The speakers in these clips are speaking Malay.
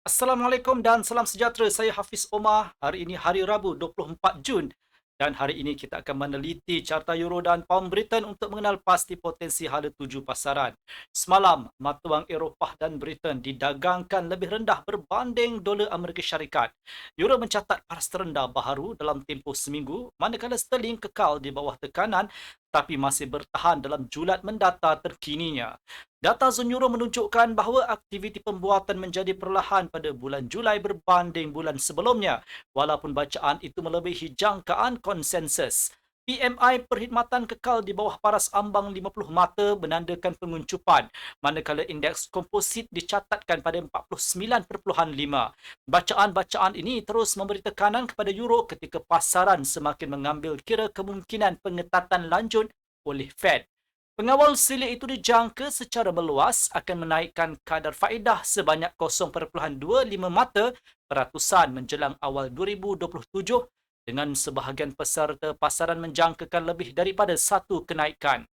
Assalamualaikum dan salam sejahtera. Saya Hafiz Omar. Hari ini hari Rabu 24 Jun dan hari ini kita akan meneliti carta euro dan pound Britain untuk mengenal pasti potensi hala tuju pasaran. Semalam, mata wang Eropah dan Britain didagangkan lebih rendah berbanding dolar Amerika Syarikat. Euro mencatat paras terendah baharu dalam tempoh seminggu, manakala sterling kekal di bawah tekanan tapi masih bertahan dalam julat mendata terkininya. Data zon euro menunjukkan bahawa aktiviti pembuatan menjadi perlahan pada bulan Julai berbanding bulan sebelumnya, walaupun bacaan itu melebihi jangkaan konsensus. PMI perkhidmatan kekal di bawah paras ambang 50 mata menandakan penguncupan, manakala indeks komposit dicatatkan pada 49.5. Bacaan-bacaan ini terus memberi tekanan kepada euro ketika pasaran semakin mengambil kira kemungkinan pengetatan lanjut oleh Fed. Pengawal selik itu dijangka secara meluas akan menaikkan kadar faedah sebanyak 0.25 mata peratusan menjelang awal 2027 dengan sebahagian peserta pasaran menjangkakan lebih daripada satu kenaikan.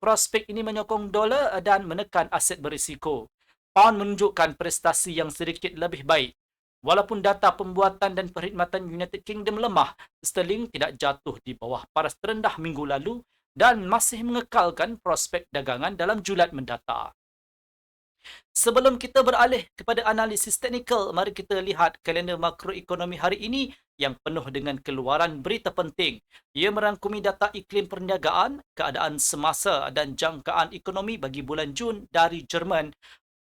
Prospek ini menyokong dolar dan menekan aset berisiko. Pound menunjukkan prestasi yang sedikit lebih baik. Walaupun data pembuatan dan perkhidmatan United Kingdom lemah, sterling tidak jatuh di bawah paras terendah minggu lalu dan masih mengekalkan prospek dagangan dalam julat mendata. Sebelum kita beralih kepada analisis teknikal, mari kita lihat kalender makroekonomi hari ini yang penuh dengan keluaran berita penting. Ia merangkumi data iklim perniagaan, keadaan semasa dan jangkaan ekonomi bagi bulan Jun dari Jerman,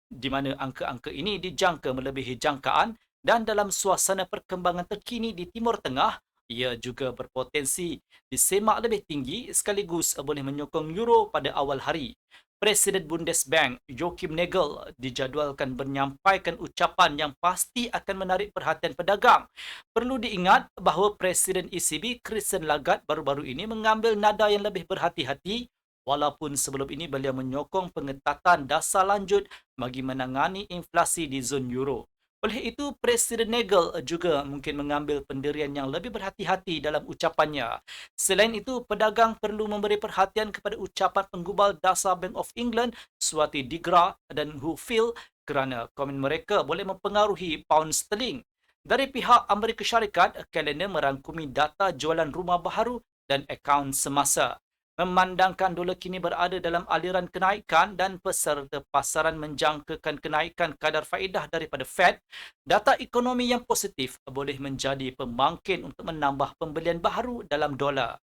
di mana angka-angka ini dijangka melebihi jangkaan, dan dalam suasana perkembangan terkini di Timur Tengah, ia juga berpotensi disemak lebih tinggi sekaligus boleh menyokong euro pada awal hari. Presiden Bundesbank Joachim Nagel dijadualkan menyampaikan ucapan yang pasti akan menarik perhatian pedagang. Perlu diingat bahawa Presiden ECB Christine Lagarde baru-baru ini mengambil nada yang lebih berhati-hati, walaupun sebelum ini beliau menyokong pengetatan dasar lanjut bagi menangani inflasi di zon euro. Oleh itu, Presiden Nagel juga mungkin mengambil pendirian yang lebih berhati-hati dalam ucapannya. Selain itu, pedagang perlu memberi perhatian kepada ucapan penggubal dasar Bank of England, Swati Digra dan Hufil kerana komen mereka boleh mempengaruhi pound sterling. Dari pihak Amerika Syarikat, kalender merangkumi data jualan rumah baharu dan akaun semasa. Memandangkan dolar kini berada dalam aliran kenaikan dan peserta pasaran menjangkakan kenaikan kadar faedah daripada Fed, data ekonomi yang positif boleh menjadi pembangkit untuk menambah pembelian baharu dalam dolar.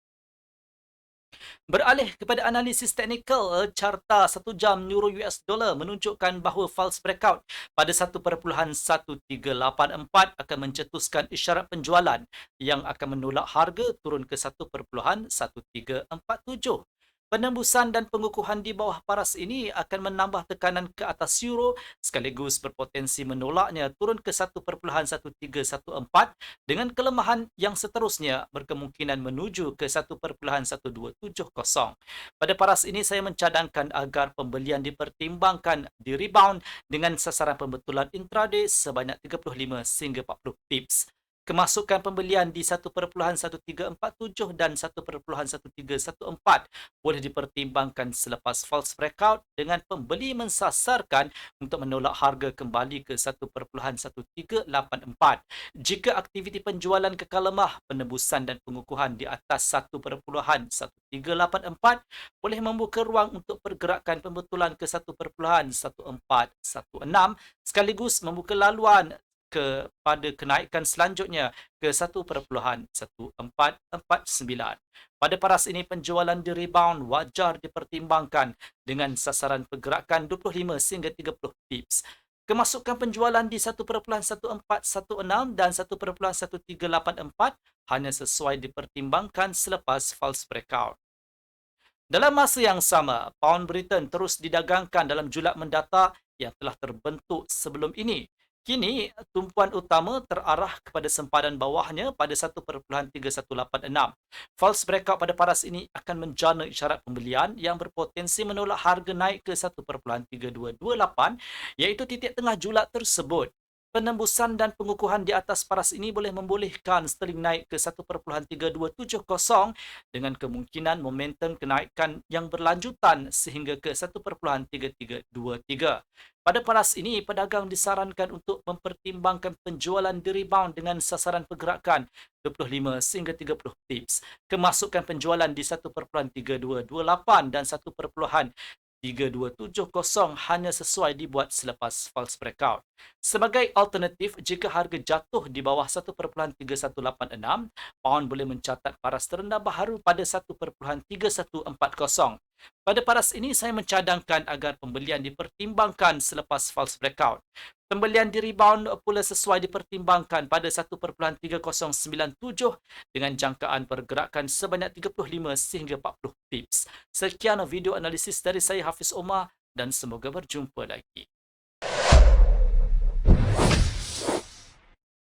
Beralih kepada analisis teknikal, carta 1 jam euro US dollar menunjukkan bahawa false breakout pada 1.1384 akan mencetuskan isyarat penjualan yang akan menolak harga turun ke 1.1347. Penembusan dan pengukuhan di bawah paras ini akan menambah tekanan ke atas euro sekaligus berpotensi menolaknya turun ke 1.1314 dengan kelemahan yang seterusnya berkemungkinan menuju ke 1.1270. Pada paras ini saya mencadangkan agar pembelian dipertimbangkan di rebound dengan sasaran pembetulan intraday sebanyak 35 sehingga 40 pips. Kemasukan pembelian di 1.1347 dan 1.1314 boleh dipertimbangkan selepas false breakout dengan pembeli mensasarkan untuk menolak harga kembali ke 1.1384. Jika aktiviti penjualan kekal lemah, penembusan dan pengukuhan di atas 1.1384 boleh membuka ruang untuk pergerakan pembetulan ke 1.1416 sekaligus membuka laluan kepada kenaikan selanjutnya ke 1.1449. Pada paras ini, penjualan di rebound wajar dipertimbangkan dengan sasaran pergerakan 25 sehingga 30 pips. Kemasukan penjualan di 1.1416 dan 1.1384 hanya sesuai dipertimbangkan selepas false breakout. Dalam masa yang sama, pound Britain terus didagangkan dalam julat mendata yang telah terbentuk sebelum ini. Kini, tumpuan utama terarah kepada sempadan bawahnya pada 1.3186. False breakout pada paras ini akan menjana isyarat pembelian yang berpotensi menolak harga naik ke 1.3228, iaitu titik tengah julat tersebut. Penembusan dan pengukuhan di atas paras ini boleh membolehkan sterling naik ke 1.3270 dengan kemungkinan momentum kenaikan yang berlanjutan sehingga ke 1.3323. Pada paras ini, pedagang disarankan untuk mempertimbangkan penjualan di rebound dengan sasaran pergerakan 25 sehingga 30 pips. Kemasukan penjualan di 1.3228 dan 1.3270 hanya sesuai dibuat selepas false breakout. Sebagai alternatif, jika harga jatuh di bawah 1.3186, pound boleh mencatat paras terendah baharu pada 1.3140. Pada paras ini, saya mencadangkan agar pembelian dipertimbangkan selepas false breakout. Pembelian di rebound pula sesuai dipertimbangkan pada 1.3097 dengan jangkaan pergerakan sebanyak 35 sehingga 40 pips. Sekian video analisis dari saya Hafiz Omar dan semoga berjumpa lagi.